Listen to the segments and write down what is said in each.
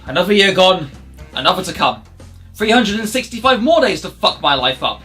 Another year gone, another to come. 365 more days to fuck my life up.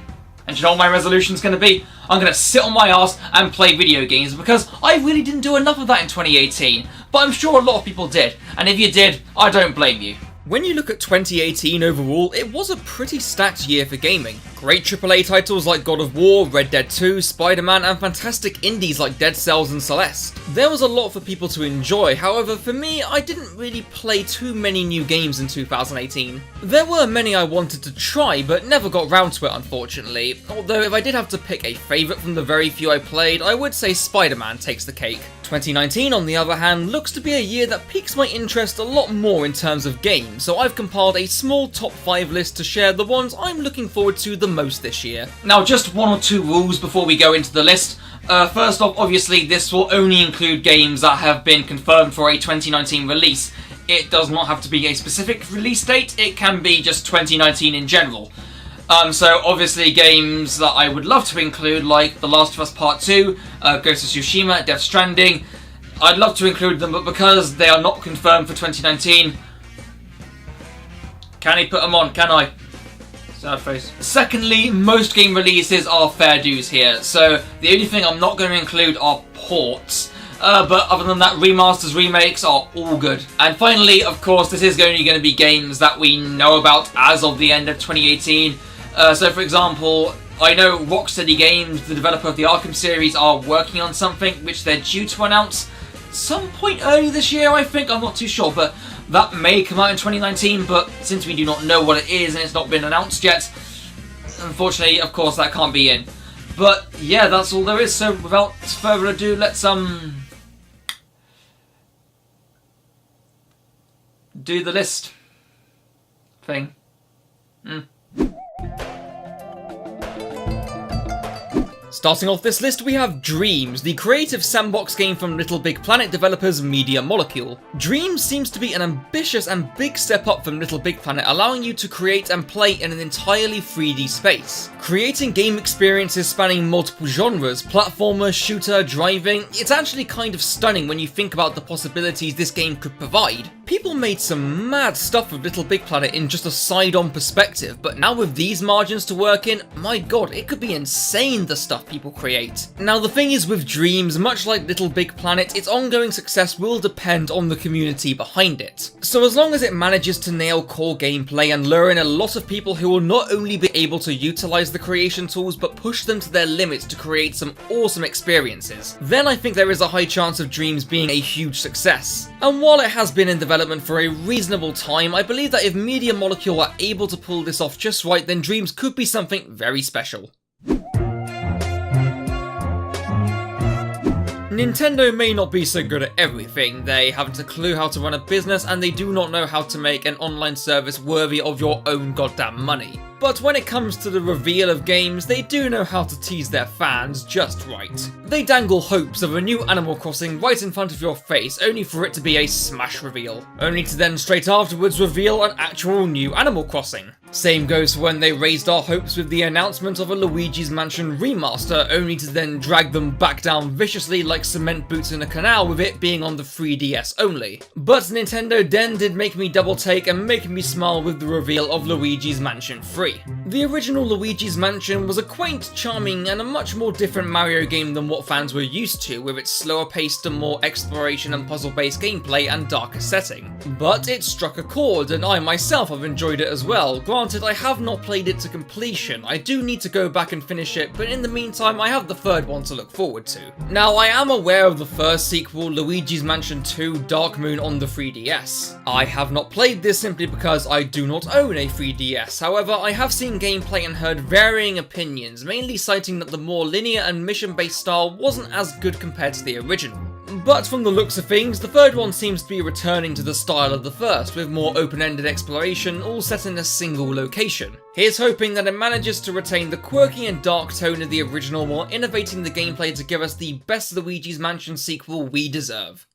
And you know what my resolution's going to be? I'm going to sit on my ass and play video games because I really didn't do enough of that in 2018. But I'm sure a lot of people did, and if you did, I don't blame you. When you look at 2018 overall, it was a pretty stacked year for gaming. Great AAA titles like God of War, Red Dead 2, Spider-Man, and fantastic indies like Dead Cells and Celeste. There was a lot for people to enjoy, however for me, I didn't really play too many new games in 2018. There were many I wanted to try, but never got round to it unfortunately, although if I did have to pick a favourite from the very few I played, I would say Spider-Man takes the cake. 2019, on the other hand, looks to be a year that piques my interest a lot more in terms of games, so I've compiled a small top 5 list to share the ones I'm looking forward to the most this year. Now, just one or two rules before we go into the list. First off, obviously, this will only include games that have been confirmed for a 2019 release. It does not have to be a specific release date, it can be just 2019 in general. So obviously games that I would love to include, like The Last of Us Part 2, Ghost of Tsushima, Death Stranding, I'd love to include them, but because they are not confirmed for 2019, can I put them on? Can I? Sad face. Secondly, most game releases are fair dues here, so the only thing I'm not going to include are ports. But other than that, remasters, remakes are all good. And finally, of course, this is only going to be games that we know about as of the end of 2018. So for example, I know Rocksteady Games, the developer of the Arkham series, are working on something which they're due to announce some point early this year, I think, I'm not too sure, but that may come out in 2019, but since we do not know what it is and it's not been announced yet, unfortunately, of course, that can't be in. But yeah, that's all there is, so without further ado, let's do the list thing. Starting off this list, we have Dreams, the creative sandbox game from Little Big Planet developers Media Molecule. Dreams seems to be an ambitious and big step up from Little Big Planet, allowing you to create and play in an entirely 3D space. Creating game experiences spanning multiple genres, platformer, shooter, driving, it's actually kind of stunning when you think about the possibilities this game could provide. People made some mad stuff with Little Big Planet in just a side-on perspective, but now with these margins to work in, my god, it could be insane the stuff people create. Now the thing is with Dreams, much like Little Big Planet, its ongoing success will depend on the community behind it. So as long as it manages to nail core gameplay and lure in a lot of people who will not only be able to utilize the creation tools but push them to their limits to create some awesome experiences, then I think there is a high chance of Dreams being a huge success. And while it has been in development for a reasonable time, I believe that if Media Molecule are able to pull this off just right, then Dreams could be something very special. Nintendo may not be so good at everything, they haven't a clue how to run a business and they do not know how to make an online service worthy of your own goddamn money. But when it comes to the reveal of games, they do know how to tease their fans just right. They dangle hopes of a new Animal Crossing right in front of your face, only for it to be a smash reveal. Only to then straight afterwards reveal an actual new Animal Crossing. Same goes for when they raised our hopes with the announcement of a Luigi's Mansion remaster, only to then drag them back down viciously like cement boots in a canal with it being on the 3DS only. But Nintendo then did make me double take and make me smile with the reveal of Luigi's Mansion 3. The original Luigi's Mansion was a quaint, charming, and a much more different Mario game than what fans were used to, with its slower paced and more exploration and puzzle-based gameplay and darker setting. But it struck a chord, and I myself have enjoyed it as well. Granted, I have not played it to completion. I do need to go back and finish it, but in the meantime, I have the third one to look forward to. Now, I am aware of the first sequel, Luigi's Mansion 2 Dark Moon on the 3DS. I have not played this simply because I do not own a 3DS, however, I have seen gameplay and heard varying opinions, mainly citing that the more linear and mission-based style wasn't as good compared to the original. But from the looks of things, the third one seems to be returning to the style of the first, with more open-ended exploration, all set in a single location. Here's hoping that it manages to retain the quirky and dark tone of the original while innovating the gameplay to give us the best Luigi's Mansion sequel we deserve.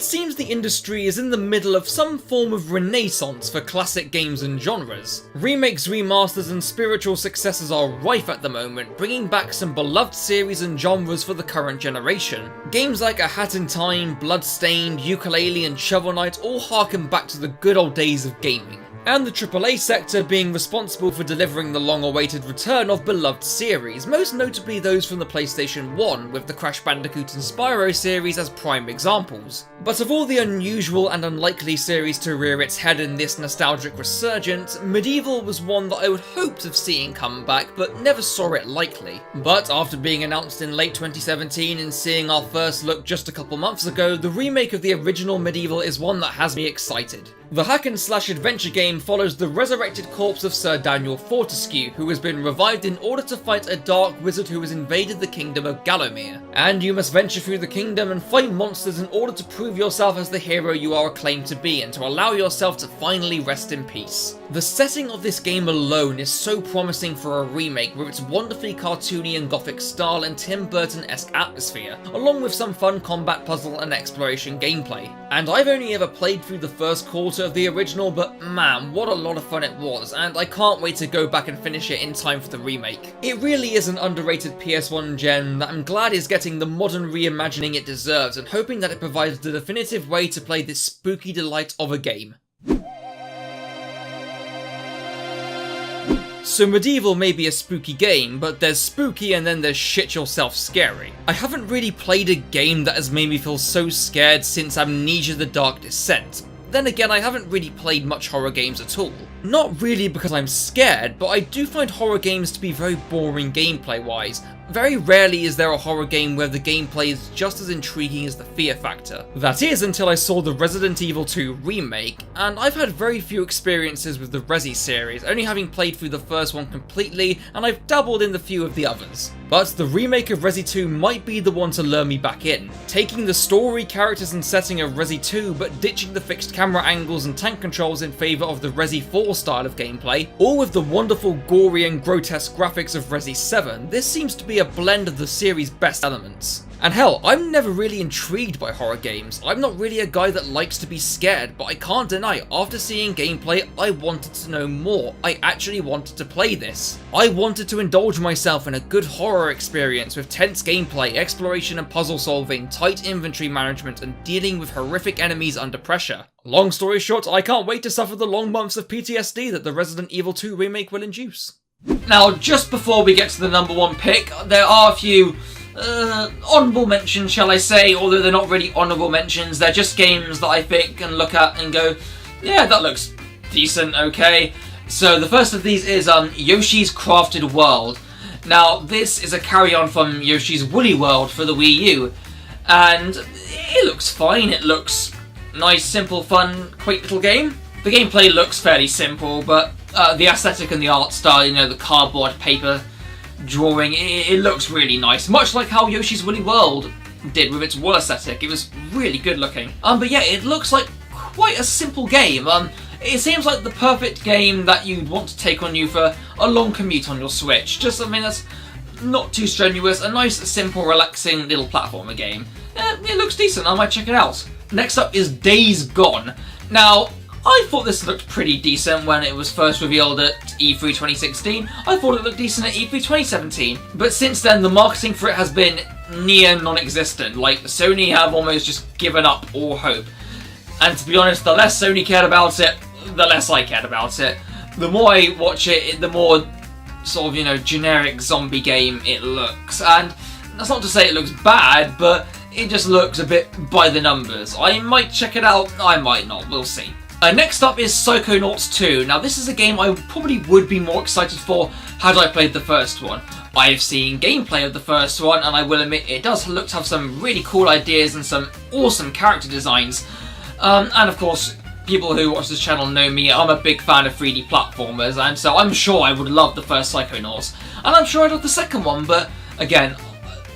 It seems the industry is in the middle of some form of renaissance for classic games and genres. Remakes, remasters and spiritual successors are rife at the moment, bringing back some beloved series and genres for the current generation. Games like A Hat in Time, Bloodstained, Yooka-Laylee and Shovel Knight all harken back to the good old days of gaming, and the AAA sector being responsible for delivering the long-awaited return of beloved series, most notably those from the PlayStation 1, with the Crash Bandicoot and Spyro series as prime examples. But of all the unusual and unlikely series to rear its head in this nostalgic resurgence, Medieval was one that I would hoped of seeing come back, but never saw it likely. But after being announced in late 2017 and seeing our first look just a couple months ago, the remake of the original Medieval is one that has me excited. The hack-and-slash adventure game follows the resurrected corpse of Sir Daniel Fortescue, who has been revived in order to fight a dark wizard who has invaded the kingdom of Gallowmere. And you must venture through the kingdom and fight monsters in order to prove yourself as the hero you are acclaimed to be, and to allow yourself to finally rest in peace. The setting of this game alone is so promising for a remake, with its wonderfully cartoony and gothic style and Tim Burton-esque atmosphere, along with some fun combat, puzzle and exploration gameplay. And I've only ever played through the first quarter of the original, but man, what a lot of fun it was, and I can't wait to go back and finish it in time for the remake. It really is an underrated PS1 gem that I'm glad is getting the modern reimagining it deserves, and hoping that it provides the definitive way to play this spooky delight of a game. So Medieval may be a spooky game, but there's spooky and then there's shit yourself scary. I haven't really played a game that has made me feel so scared since Amnesia: The Dark Descent. Then again, I haven't really played much horror games at all. Not really because I'm scared, but I do find horror games to be very boring gameplay-wise. Very rarely is there a horror game where the gameplay is just as intriguing as the fear factor. That is until I saw the Resident Evil 2 remake, and I've had very few experiences with the Resi series, only having played through the first one completely, and I've dabbled in the few of the others. But the remake of Resi 2 might be the one to lure me back in, taking the story, characters and setting of Resi 2 but ditching the fixed camera angles and tank controls in favour of the Resi 4 style of gameplay, all with the wonderful gory and grotesque graphics of Resi 7. This seems to be a blend of the series' best elements. And hell, I'm never really intrigued by horror games. I'm not really a guy that likes to be scared, but I can't deny, after seeing gameplay, I wanted to know more. I actually wanted to play this. I wanted to indulge myself in a good horror experience with tense gameplay, exploration and puzzle solving, tight inventory management, and dealing with horrific enemies under pressure. Long story short, I can't wait to suffer the long months of PTSD that the Resident Evil 2 remake will induce. Now, just before we get to the number one pick, there are a few honourable mentions, shall I say, although they're not really honourable mentions. They're just games that I pick and look at and go, yeah, that looks decent, okay. So the first of these is Yoshi's Crafted World. Now, this is a carry-on from Yoshi's Woolly World for the Wii U, and it looks fine. It looks nice, simple, fun, quaint little game. The gameplay looks fairly simple, but the aesthetic and the art style, you know, the cardboard paper drawing, it looks really nice. Much like how Yoshi's Woolly World did with its wool aesthetic. It was really good looking. But yeah, it looks like quite a simple game. It seems like the perfect game that you'd want to take on you for a long commute on your Switch. Just something that's not too strenuous, a nice, simple, relaxing little platformer game. It looks decent, I might check it out. Next up is Days Gone. Now, I thought this looked pretty decent when it was first revealed at E3 2016. I thought it looked decent at E3 2017. But since then, the marketing for it has been near non-existent. Like, Sony have almost just given up all hope. And to be honest, the less Sony cared about it, the less I cared about it. The more I watch it, the more sort of, you know, generic zombie game it looks. And that's not to say it looks bad, but it just looks a bit by the numbers. I might check it out, I might not, we'll see. Next up is Psychonauts 2. Now, this is a game I probably would be more excited for had I played the first one. I've seen gameplay of the first one, and I will admit it does look to have some really cool ideas and some awesome character designs. And of course, people who watch this channel know me, I'm a big fan of 3D platformers, and so I'm sure I would love the first Psychonauts. And I'm sure I'd love the second one, but again,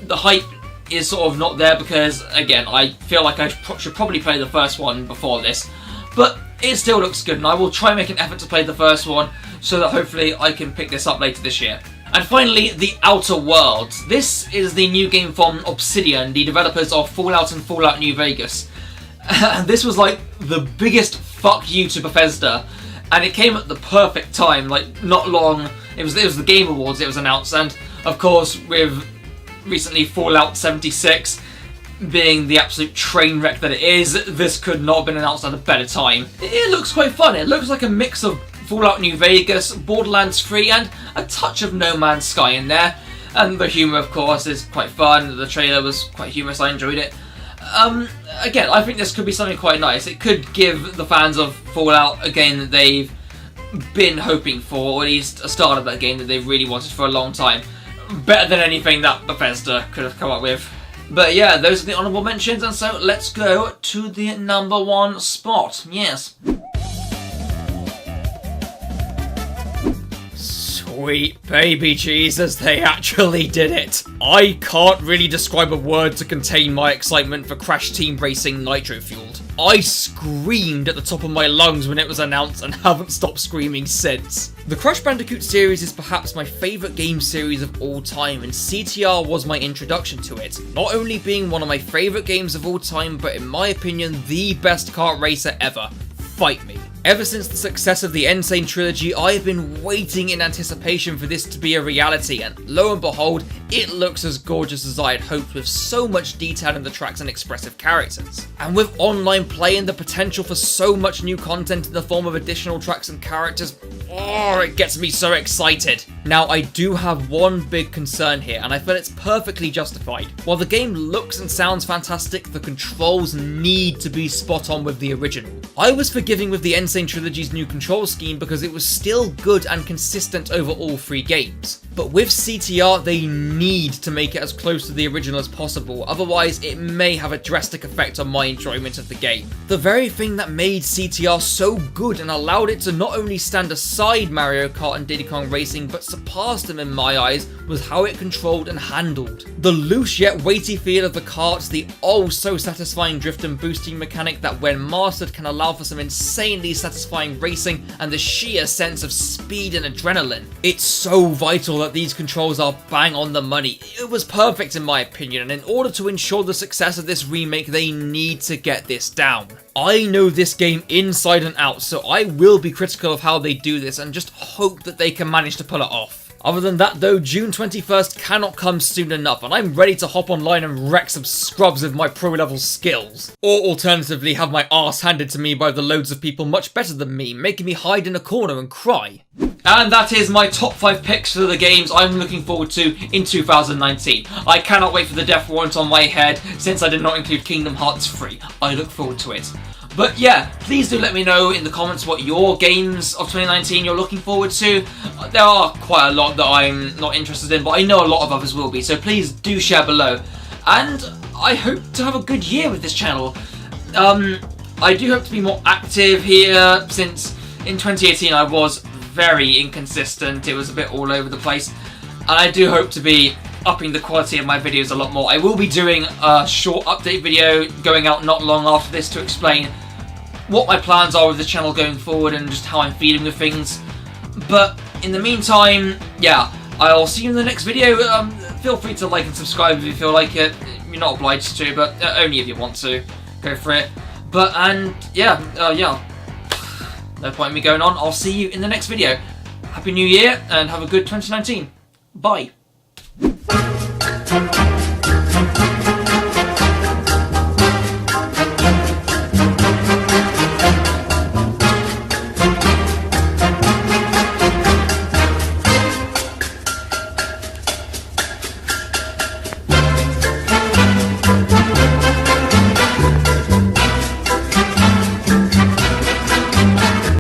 the hype is sort of not there because, again, I feel like I should probably play the first one before this. But it still looks good, and I will try and make an effort to play the first one so that hopefully I can pick this up later this year. And finally, The Outer Worlds. This is the new game from Obsidian, the developers of Fallout and Fallout New Vegas. This was like the biggest fuck you to Bethesda, and it came at the perfect time. Like, not long, it was the Game Awards it was announced, and of course with recently Fallout 76 being the absolute train wreck that it is, this could not have been announced at a better time. It looks quite fun. It looks like a mix of Fallout New Vegas, Borderlands 3, and a touch of No Man's Sky in there. And the humour, of course, is quite fun. The trailer was quite humorous, I enjoyed it. Again, I think this could be something quite nice. It could give the fans of Fallout a game that they've been hoping for, or at least a start of that game that they've really wanted for a long time. Better than anything that Bethesda could have come up with. But yeah, those are the honourable mentions, and so let's go to the #1 spot. Yes. Sweet baby Jesus, they actually did it! I can't really describe a word to contain my excitement for Crash Team Racing Nitro Fueled. I screamed at the top of my lungs when it was announced and haven't stopped screaming since. The Crash Bandicoot series is perhaps my favourite game series of all time, and CTR was my introduction to it, not only being one of my favourite games of all time, but in my opinion the best kart racer ever. Fight me. Ever since the success of the Insane trilogy, I have been waiting in anticipation for this to be a reality, and lo and behold, it looks as gorgeous as I had hoped, with so much detail in the tracks and expressive characters. And with online play and the potential for so much new content in the form of additional tracks and characters, oh, it gets me so excited. Now, I do have one big concern here, and I feel it's perfectly justified. While the game looks and sounds fantastic, the controls need to be spot on with the original. I was forgiving with the Insane Trilogy's new control scheme because it was still good and consistent over all 3 games. But with CTR, they need to make it as close to the original as possible, otherwise it may have a drastic effect on my enjoyment of the game. The very thing that made CTR so good and allowed it to not only stand aside Mario Kart and Diddy Kong Racing, but surpass them in my eyes, was how it controlled and handled. The loose yet weighty feel of the karts, the oh so satisfying drift and boosting mechanic that when mastered can allow for some insanely satisfying racing, and the sheer sense of speed and adrenaline. It's so vital that these controls are bang on the money. It was perfect in my opinion, and in order to ensure the success of this remake, they need to get this down. I know this game inside and out, so I will be critical of how they do this and just hope that they can manage to pull it off. Other than that though, June 21st cannot come soon enough, and I'm ready to hop online and wreck some scrubs with my pro level skills. Or alternatively have my arse handed to me by the loads of people much better than me, making me hide in a corner and cry. And that is my top 5 picks for the games I'm looking forward to in 2019. I cannot wait for the death warrant on my head, since I did not include Kingdom Hearts 3. I look forward to it. But yeah, please do let me know in the comments what your games of 2019 you're looking forward to. There are quite a lot that I'm not interested in, but I know a lot of others will be, so please do share below. And I hope to have a good year with this channel. I do hope to be more active here, since in 2018 I was very inconsistent. It was a bit all over the place. And I do hope to be upping the quality of my videos a lot more. I will be doing a short update video going out not long after this to explain what my plans are with the channel going forward and just how I'm feeling with things. But in the meantime, yeah, I'll see you in the next video. Feel free to like and subscribe if you feel like it. You're not obliged to, but only if you want to. Go for it. But, and yeah, no point in me going on. I'll see you in the next video. Happy New Year and have a good 2019. Bye.